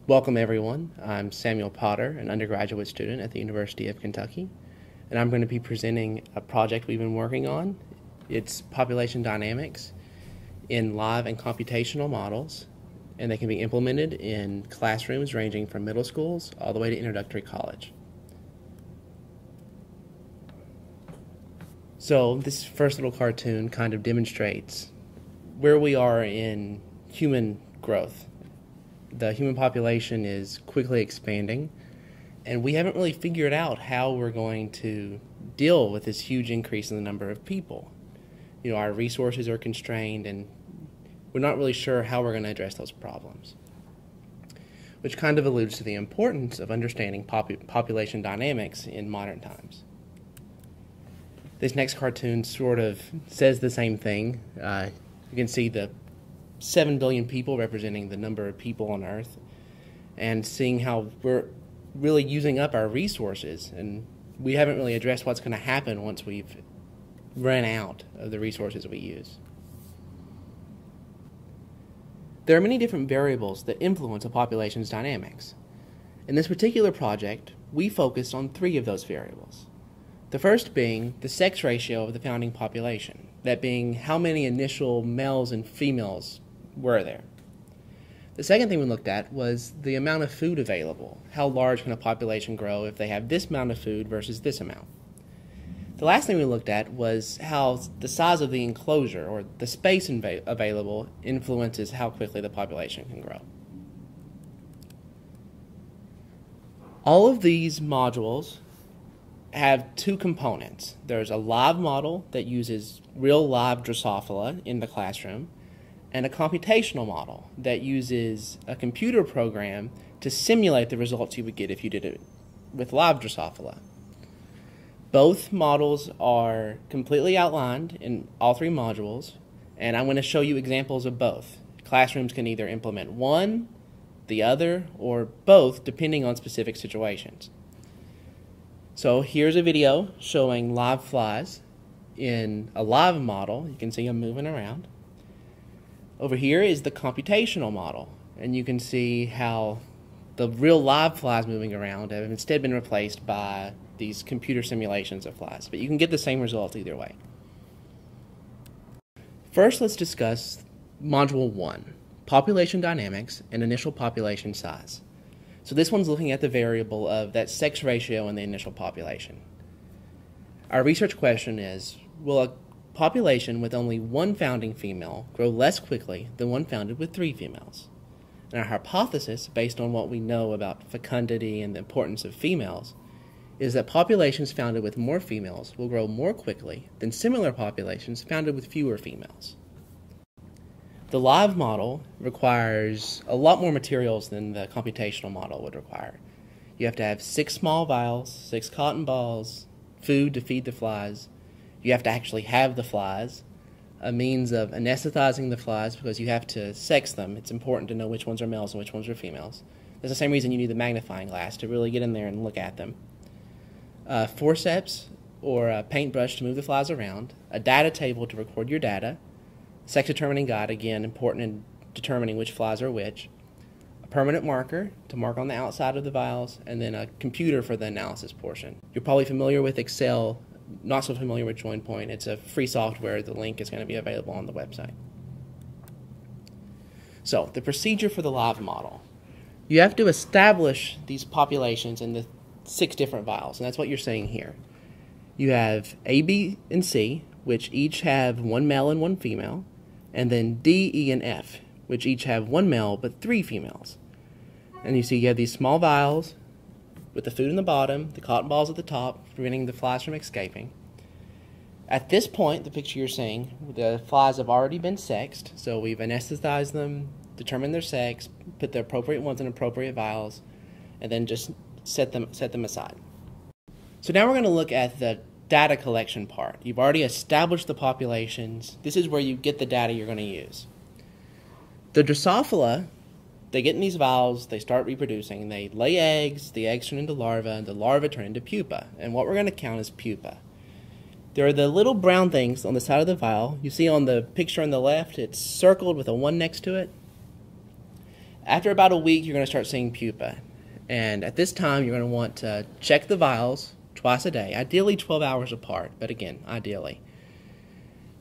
Welcome everyone. I'm Samuel Potter, an undergraduate student at the University of Kentucky, and I'm going to be presenting a project we've been working on. It's population dynamics in live and computational models, and they can be implemented in classrooms ranging from middle schools all the way to introductory college. So this first little cartoon kind of demonstrates where we are in human growth. The human population is quickly expanding, and we haven't really figured out how we're going to deal with this huge increase in the number of people. Our resources are constrained, and we're not really sure how we're going to address those problems, which kind of alludes to the importance of understanding population dynamics in modern times. This next cartoon sort of says the same thing. You can see the 7 billion people representing the number of people on Earth, and seeing how we're really using up our resources, and we haven't really addressed what's going to happen once we've run out of the resources we use. There are many different variables that influence a population's dynamics. In this particular project, we focused on 3 of those variables. The first being the sex ratio of the founding population, that being how many initial males and females were there. The second thing we looked at was the amount of food available. How large can a population grow if they have this amount of food versus this amount? The last thing we looked at was how the size of the enclosure, or the space available, influences how quickly the population can grow. All of these modules have 2 components. There's a live model that uses real live Drosophila in the classroom, and a computational model that uses a computer program to simulate the results you would get if you did it with live Drosophila. Both models are completely outlined in all 3 modules, and I'm going to show you examples of both. Classrooms can either implement one, the other, or both depending on specific situations. So here's a video showing live flies in a live model. You can see them moving around. Over here is the computational model, and you can see how the real live flies moving around have instead been replaced by these computer simulations of flies, but you can get the same result either way. First, let's discuss Module 1, Population Dynamics and Initial Population Size. So this one's looking at the variable of that sex ratio in the initial population. Our research question is, will a population with only 1 founding female grow less quickly than one founded with 3 females? And our hypothesis, based on what we know about fecundity and the importance of females, is that populations founded with more females will grow more quickly than similar populations founded with fewer females. The live model requires a lot more materials than the computational model would require. You have to have 6 small vials, 6 cotton balls, food to feed the flies. You have to actually have the flies, a means of anesthetizing the flies because you have to sex them. It's important to know which ones are males and which ones are females. That's the same reason you need the magnifying glass to really get in there and look at them. Forceps or a paintbrush to move the flies around, a data table to record your data, sex determining guide, again important in determining which flies are which, a permanent marker to mark on the outside of the vials, and then a computer for the analysis portion. You're probably familiar with Excel. Not so familiar with JoinPoint. It's a free software. The link is going to be available on the website. So, the procedure for the live model. You have to establish these populations in the 6 different vials, and that's what you're seeing here. You have A, B, and C, which each have 1 male and 1 female, and then D, E, and F, which each have 1 male but 3 females. And you see you have these small vials with the food in the bottom, the cotton balls at the top, preventing the flies from escaping. At this point, the picture you're seeing, the flies have already been sexed, so we've anesthetized them, determined their sex, put the appropriate ones in appropriate vials, and then just set them aside. So now we're going to look at the data collection part. You've already established the populations. This is where you get the data you're going to use. The Drosophila, they get in these vials, they start reproducing, they lay eggs, the eggs turn into larvae, and the larvae turn into pupa. And what we're going to count is pupa. There are the little brown things on the side of the vial. You see on the picture on the left, it's circled with a 1 next to it. After about a week, you're going to start seeing pupa. And at this time, you're going to want to check the vials twice a day, ideally 12 hours apart, but again, ideally.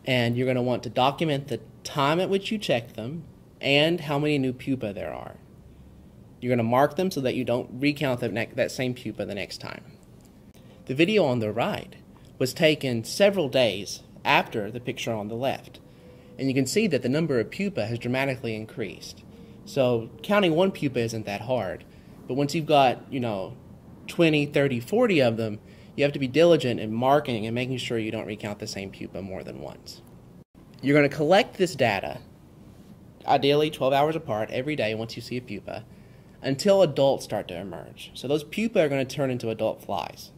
And you're going to want to document the time at which you check them and how many new pupa there are. You're going to mark them so that you don't recount that same pupa the next time. The video on the right was taken several days after the picture on the left. And you can see that the number of pupa has dramatically increased. So counting one pupa isn't that hard. But once you've got, 20, 30, 40 of them, you have to be diligent in marking and making sure you don't recount the same pupa more than once. You're going to collect this data, ideally 12 hours apart every day once you see a pupa, until adults start to emerge. So those pupa are going to turn into adult flies.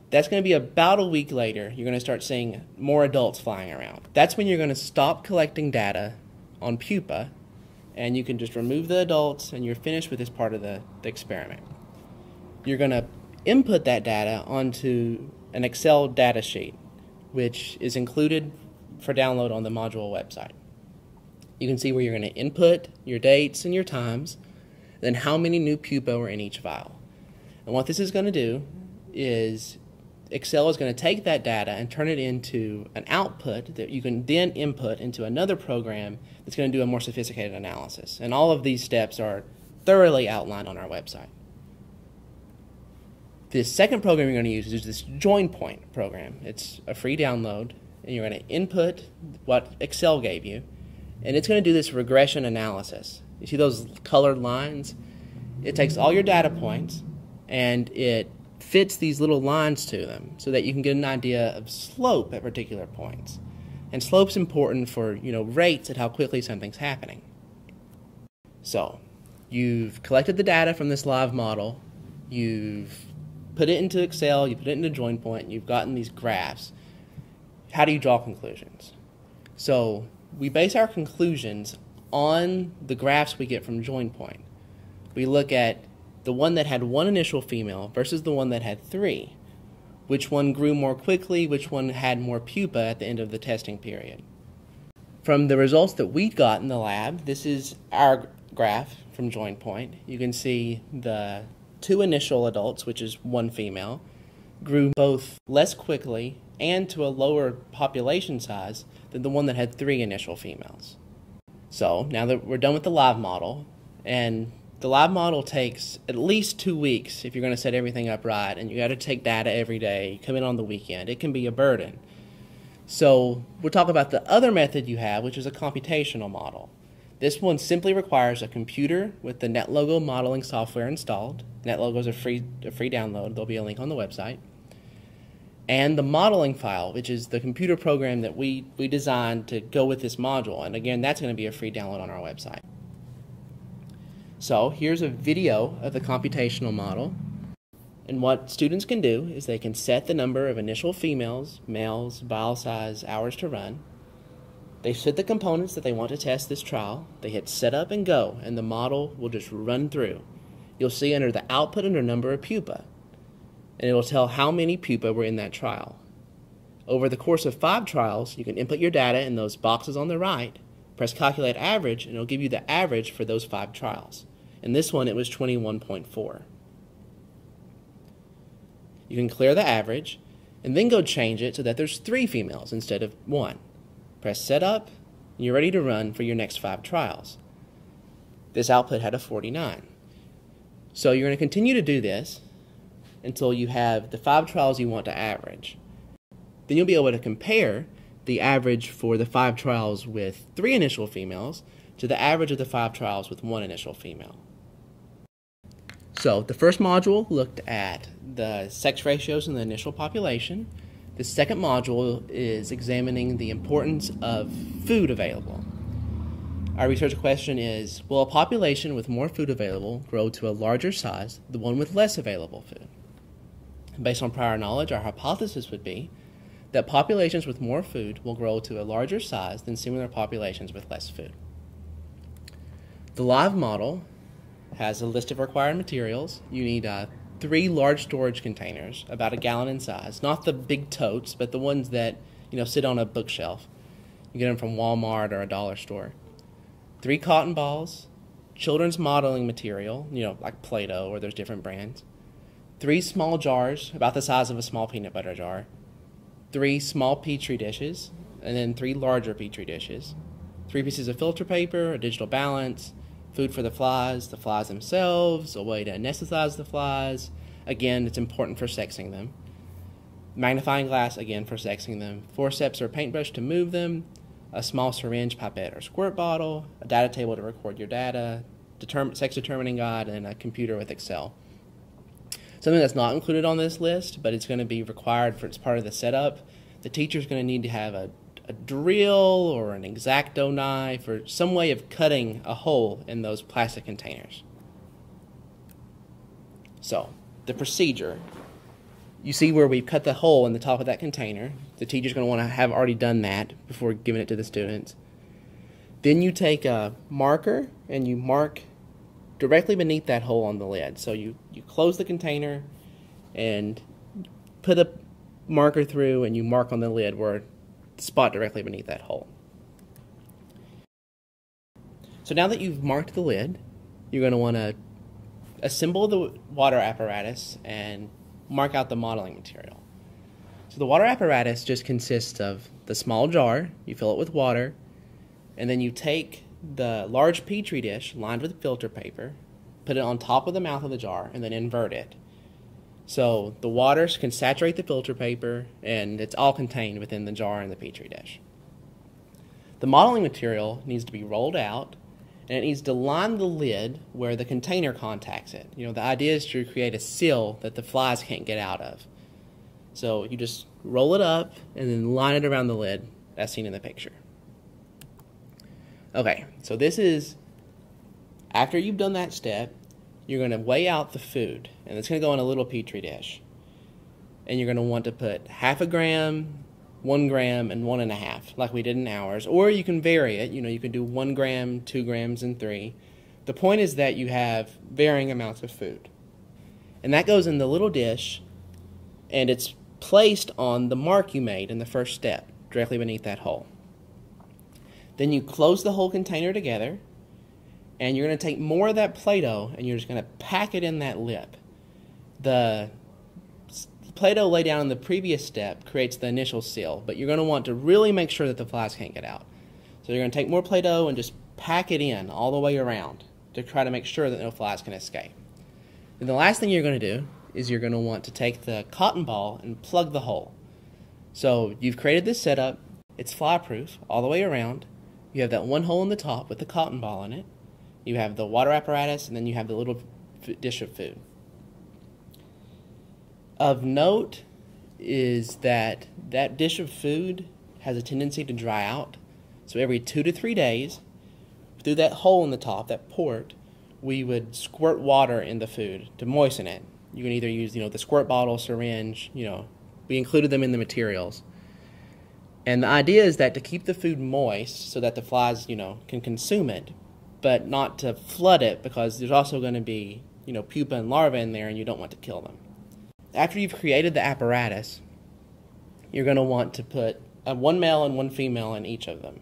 That's going to be about a week later. You're going to start seeing more adults flying around. That's when you're going to stop collecting data on pupa, and you can just remove the adults, and you're finished with this part of the experiment. You're going to input that data onto an Excel data sheet, which is included for download on the module website. You can see where you're going to input your dates and your times, then how many new pupa were in each vial. And what this is going to do is Excel is going to take that data and turn it into an output that you can then input into another program that's going to do a more sophisticated analysis. And all of these steps are thoroughly outlined on our website. The second program you're going to use is this join point program. It's a free download, and you're going to input what Excel gave you, and it's going to do this regression analysis. You see those colored lines? It takes all your data points, and it fits these little lines to them so that you can get an idea of slope at particular points. And slope's important for, rates at how quickly something's happening. So, you've collected the data from this live model, you've put it into Excel, you put it into join point, and you've gotten these graphs. How do you draw conclusions? So, we base our conclusions on the graphs we get from join point. We look at the one that had one initial female versus the one that had three. Which one grew more quickly, which one had more pupa at the end of the testing period. From the results that we got in the lab, this is our graph from join point. You can see the two initial adults, which is one female, grew both less quickly and to a lower population size than the one that had three initial females. So now that we're done with the live model, and the live model takes at least 2 weeks if you're going to set everything up right, and you got to take data every day, come in on the weekend. It can be a burden. So we'll talk about the other method you have, which is a computational model. This one simply requires a computer with the NetLogo modeling software installed. NetLogo is a free download. There'll be a link on the website. And the modeling file, which is the computer program that we designed to go with this module. And again, that's going to be a free download on our website. So here's a video of the computational model. And what students can do is they can set the number of initial females, males, vial size, hours to run. They set the components that they want to test this trial. They hit set up and go, and the model will just run through. You'll see under the output under number of pupa, and it will tell how many pupa were in that trial. Over the course of 5 trials, you can input your data in those boxes on the right, press calculate average, and it'll give you the average for those 5 trials. In this one, it was 21.4. You can clear the average, and then go change it so that there's 3 females instead of 1. Press set up, and you're ready to run for your next 5 trials. This output had a 49. So you're going to continue to do this until you have the 5 trials you want to average. Then you'll be able to compare the average for the 5 trials with 3 initial females to the average of the 5 trials with 1 initial female. So the first module looked at the sex ratios in the initial population. The second module is examining the importance of food available. Our research question is, will a population with more food available grow to a larger size than the one with less available food? Based on prior knowledge, our hypothesis would be that populations with more food will grow to a larger size than similar populations with less food. The live model has a list of required materials. You need 3 large storage containers, about 1 gallon in size, not the big totes, but the ones that sit on a bookshelf. You get them from Walmart or a dollar store. 3 cotton balls, children's modeling material, like Play-Doh, or there's different brands, 3 small jars about the size of a small peanut butter jar, 3 small Petri dishes, and then 3 larger Petri dishes, 3 pieces of filter paper, a digital balance, food for the flies themselves, a way to anesthetize the flies. Again, it's important for sexing them. Magnifying glass, again, for sexing them. Forceps or paintbrush to move them. A small syringe, pipette, or squirt bottle. A data table to record your data. Sex determining guide, and a computer with Excel. Something that's not included on this list, but it's going to be required for it's part of the setup. The teacher's going to need to have a drill or an X-Acto knife or some way of cutting a hole in those plastic containers. So, the procedure. You see where we've cut the hole in the top of that container. The teacher's going to want to have already done that before giving it to the students. Then you take a marker and you mark directly beneath that hole on the lid. So you close the container and put a marker through and you mark on the lid where the spot directly beneath that hole. So now that you've marked the lid, you're going to want to assemble the water apparatus and mark out the modeling material. So the water apparatus just consists of the small jar, you fill it with water, and then you take the large Petri dish lined with filter paper, put it on top of the mouth of the jar, and then invert it. So the water can saturate the filter paper, and it's all contained within the jar and the Petri dish. The modeling material needs to be rolled out, and it needs to line the lid where the container contacts it. The idea is to create a seal that the flies can't get out of. So you just roll it up and then line it around the lid as seen in the picture. Okay, so this is, after you've done that step, you're going to weigh out the food, and it's going to go in a little Petri dish. And you're going to want to put 0.5 gram, 1 gram, and 1.5, like we did in ours. Or you can vary it. You can do 1 gram, 2 grams, and 3. The point is that you have varying amounts of food. And that goes in the little dish, and it's placed on the mark you made in the first step, directly beneath that hole. Then you close the whole container together, and you're going to take more of that Play-Doh, and you're just going to pack it in that lip. The Play-Doh laid down in the previous step creates the initial seal, but you're going to want to really make sure that the flies can't get out. So you're going to take more Play-Doh and just pack it in all the way around to try to make sure that no flies can escape. And the last thing you're going to do is you're going to want to take the cotton ball and plug the hole. So you've created this setup. It's fly-proof all the way around. You have that one hole in the top with the cotton ball in it. You have the water apparatus, and then you have the little dish of food. Of note is that that dish of food has a tendency to dry out. So every 2 to 3 days, through that hole in the top, that port, we would squirt water in the food to moisten it. You can either use, the squirt bottle, syringe, we included them in the materials. And the idea is that to keep the food moist so that the flies, can consume it, but not to flood it because there's also going to be, pupa and larvae in there and you don't want to kill them. After you've created the apparatus, you're going to want to put 1 male and 1 female in each of them.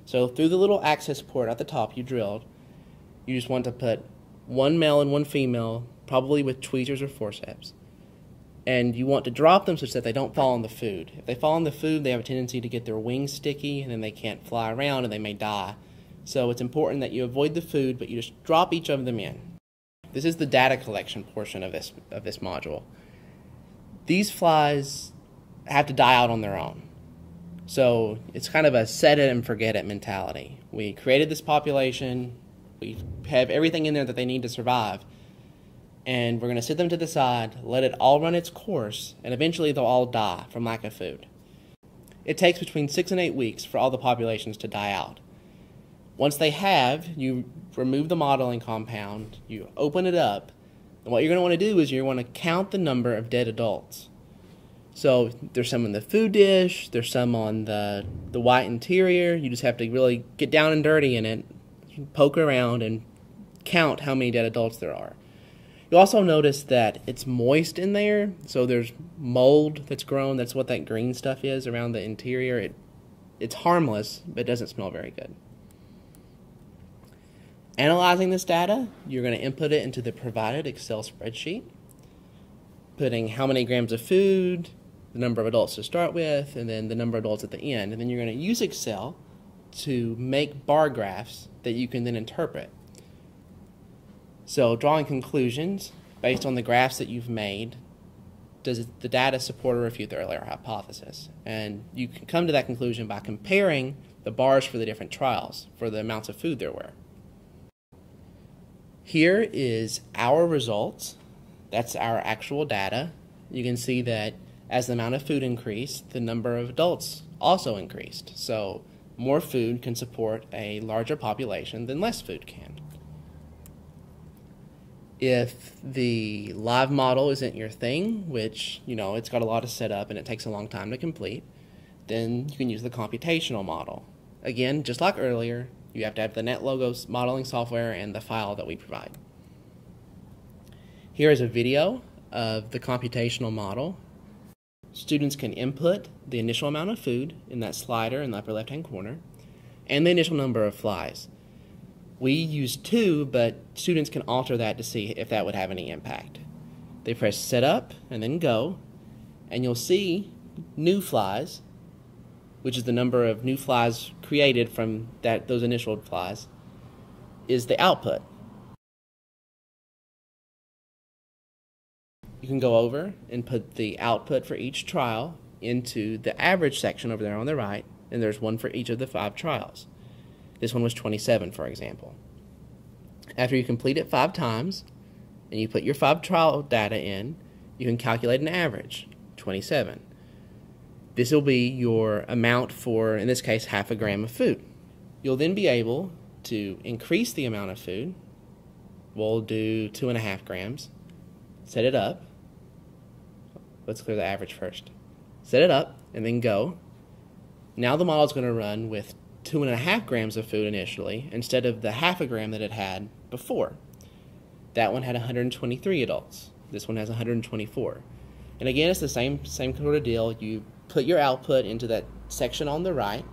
So through the little access port at the top you drilled, you just want to put 1 male and 1 female, probably with tweezers or forceps. And you want to drop them such that they don't fall on the food. If they fall on the food, they have a tendency to get their wings sticky, and then they can't fly around and they may die. So it's important that you avoid the food, but you just drop each of them in. This is the data collection portion of this module. These flies have to die out on their own. So it's kind of a set it and forget it mentality. We created this population, we have everything in there that they need to survive, and we're going to sit them to the side, let it all run its course, and eventually they'll all die from lack of food. It takes between 6 and 8 weeks for all the populations to die out. Once they have, you remove the modeling compound, you open it up, and what you're going to want to do is you want to count the number of dead adults. So there's some in the food dish, there's some on the white interior. You just have to really get down and dirty in it, poke around, and count how many dead adults there are. You'll also notice that it's moist in there, so there's mold that's grown. That's what that green stuff is around the interior. It's harmless, but it doesn't smell very good. Analyzing this data, you're going to input it into the provided Excel spreadsheet, putting how many grams of food, the number of adults to start with, and then the number of adults at the end. And then you're going to use Excel to make bar graphs that you can then interpret. So drawing conclusions based on the graphs that you've made, does the data support or refute the earlier hypothesis? And you can come to that conclusion by comparing the bars for the different trials for the amounts of food there were. Here is our results. That's our actual data. You can see that as the amount of food increased, the number of adults also increased. So more food can support a larger population than less food can. If the live model isn't your thing, which, it's got a lot of setup and it takes a long time to complete, then you can use the computational model. Again, just like earlier, you have to have the NetLogos modeling software and the file that we provide. Here is a video of the computational model. Students can input the initial amount of food in that slider in the upper left-hand corner and the initial number of flies. We use 2, but students can alter that to see if that would have any impact. They press Setup and then Go, and you'll see new flies, which is the number of new flies created from those initial flies, is the output. You can go over and put the output for each trial into the average section over there on the right, and there's one for each of the 5 trials. This one was 27, for example. After you complete it 5 times, and you put your 5 trial data in, you can calculate an average, 27. This will be your amount for, in this case, half a gram of food. You'll then be able to increase the amount of food. We'll do 2.5 grams. Set it up. Let's clear the average first. Set it up, and then go. Now the model is going to run with 2.5 grams of food initially, instead of the half a gram that it had before. That one had 123 adults. This one has 124. And again, it's the same sort of deal. You put your output into that section on the right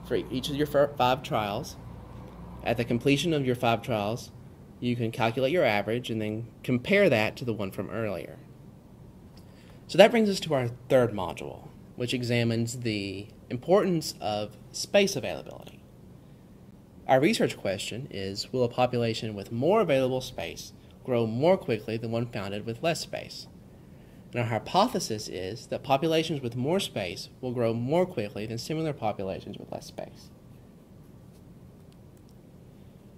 for each of your 5 trials. At the completion of your 5 trials, you can calculate your average and then compare that to the one from earlier. So that brings us to our third module, which examines the importance of space availability. Our research question is, will a population with more available space grow more quickly than one founded with less space? And our hypothesis is that populations with more space will grow more quickly than similar populations with less space.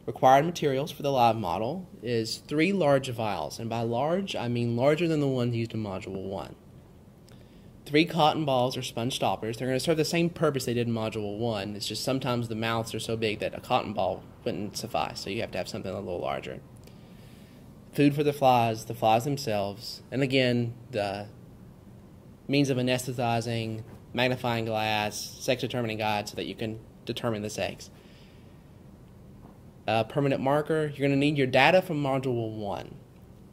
Required materials for the live model is 3 large vials, and by large, I mean larger than the ones used in Module 1. 3 cotton balls or sponge stoppers. They're going to serve the same purpose they did in Module 1. It's just sometimes the mouths are so big that a cotton ball wouldn't suffice, so you have to have something a little larger. Food for the flies themselves, and again, the means of anesthetizing, magnifying glass, sex-determining guide so that you can determine the sex. Permanent marker, you're going to need your data from Module 1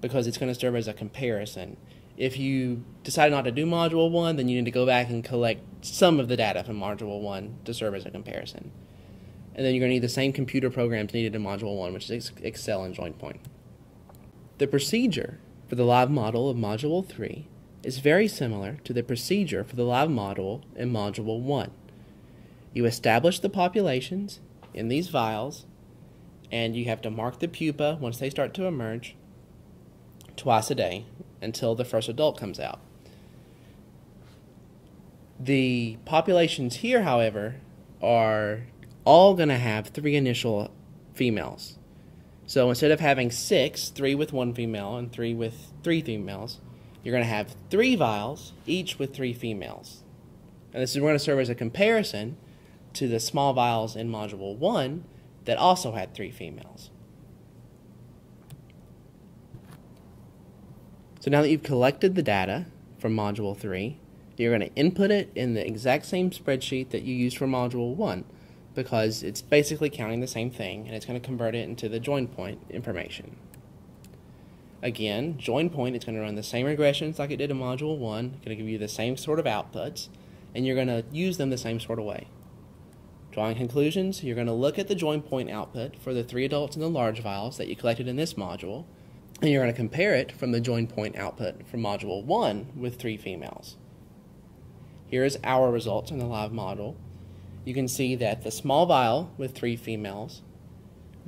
because it's going to serve as a comparison. If you decide not to do Module 1, then you need to go back and collect some of the data from Module 1 to serve as a comparison. And then you're going to need the same computer programs needed in Module 1, which is Excel and JoinPoint. The procedure for the live model of Module 3 is very similar to the procedure for the live model in Module 1. You establish the populations in these vials, and you have to mark the pupa once they start to emerge twice a day until the first adult comes out. The populations here, however, are all going to have 3 initial females. So instead of having 6, 3 with 1 female and 3 with 3 females, you're going to have 3 vials, each with 3 females. And this is going to serve as a comparison to the small vials in Module 1 that also had 3 females. So now that you've collected the data from Module 3, you're going to input it in the exact same spreadsheet that you used for Module 1 because it's basically counting the same thing, and it's going to convert it into the JoinPoint information. Again, JoinPoint is going to run the same regressions like it did in Module 1, going to give you the same sort of outputs, and you're going to use them the same sort of way. Drawing conclusions, you're going to look at the join point output for the 3 adults in the large vials that you collected in this module, and you're going to compare it from the join point output from Module 1 with 3 females. Here is our results in the live model. You can see that the small vial with 3 females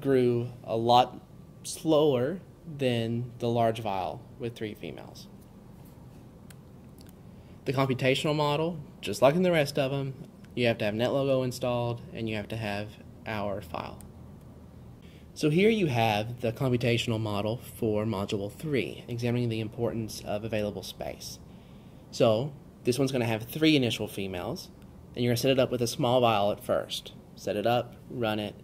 grew a lot slower than the large vial with 3 females. The computational model, just like in the rest of them, you have to have NetLogo installed and you have to have our file. So here you have the computational model for Module 3, examining the importance of available space. So this one's going to have 3 initial females, and you're going to set it up with a small vial at first. Set it up, run it.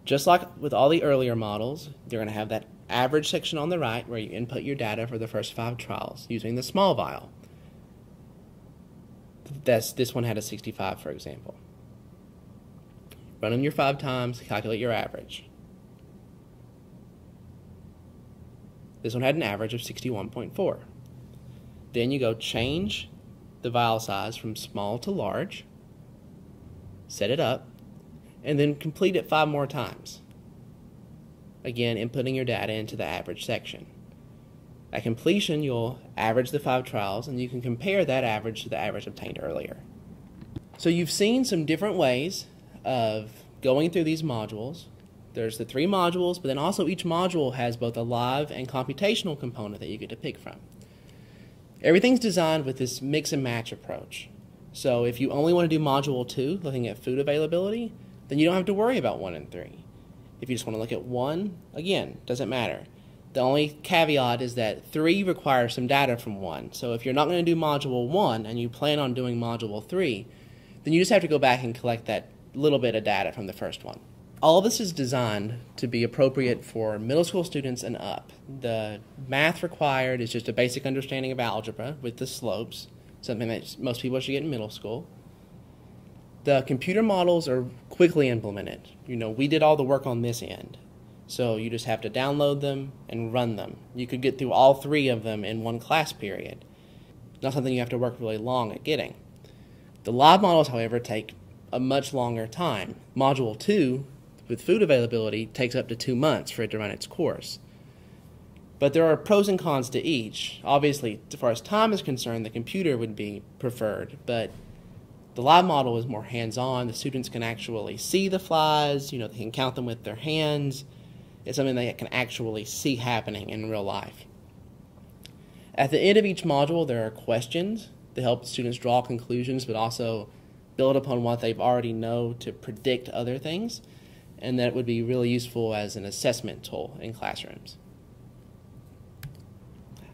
Just like with all the earlier models, you're going to have that average section on the right where you input your data for the first 5 trials using the small vial. This one had a 65, for example. Run them your 5 times, calculate your average. This one had an average of 61.4. Then you go change the vial size from small to large, set it up, and then complete it 5 more times. Again, inputting your data into the average section. At completion, you'll average the 5 trials, and you can compare that average to the average obtained earlier. So you've seen some different ways of going through these modules. There's the 3 modules, but then also each module has both a live and computational component that you get to pick from. Everything's designed with this mix and match approach. So if you only want to do Module 2, looking at food availability, then you don't have to worry about 1 and 3. If you just want to look at 1, again, doesn't matter. The only caveat is that 3 requires some data from 1. So if you're not going to do Module 1 and you plan on doing Module 3, then you just have to go back and collect that little bit of data from the first one. All of this is designed to be appropriate for middle school students and up. The math required is just a basic understanding of algebra with the slopes, something that most people should get in middle school. The computer models are quickly implemented. We did all the work on this end. So you just have to download them and run them. You could get through all 3 of them in one class period. Not something you have to work really long at getting. The live models, however, take a much longer time. Module 2, with food availability, takes up to 2 months for it to run its course. But there are pros and cons to each. Obviously, as far as time is concerned, the computer would be preferred, but the live model is more hands-on. The students can actually see the flies, they can count them with their hands. It's something they can actually see happening in real life. At the end of each module, there are questions to help students draw conclusions, but also build upon what they've already know to predict other things, and that would be really useful as an assessment tool in classrooms.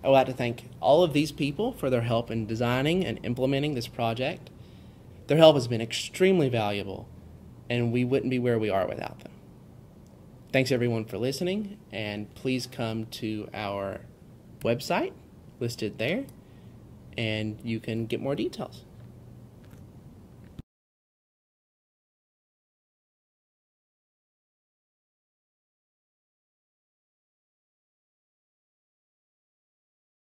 I would like to thank all of these people for their help in designing and implementing this project. Their help has been extremely valuable, and we wouldn't be where we are without them. Thanks everyone for listening, and please come to our website listed there, and you can get more details.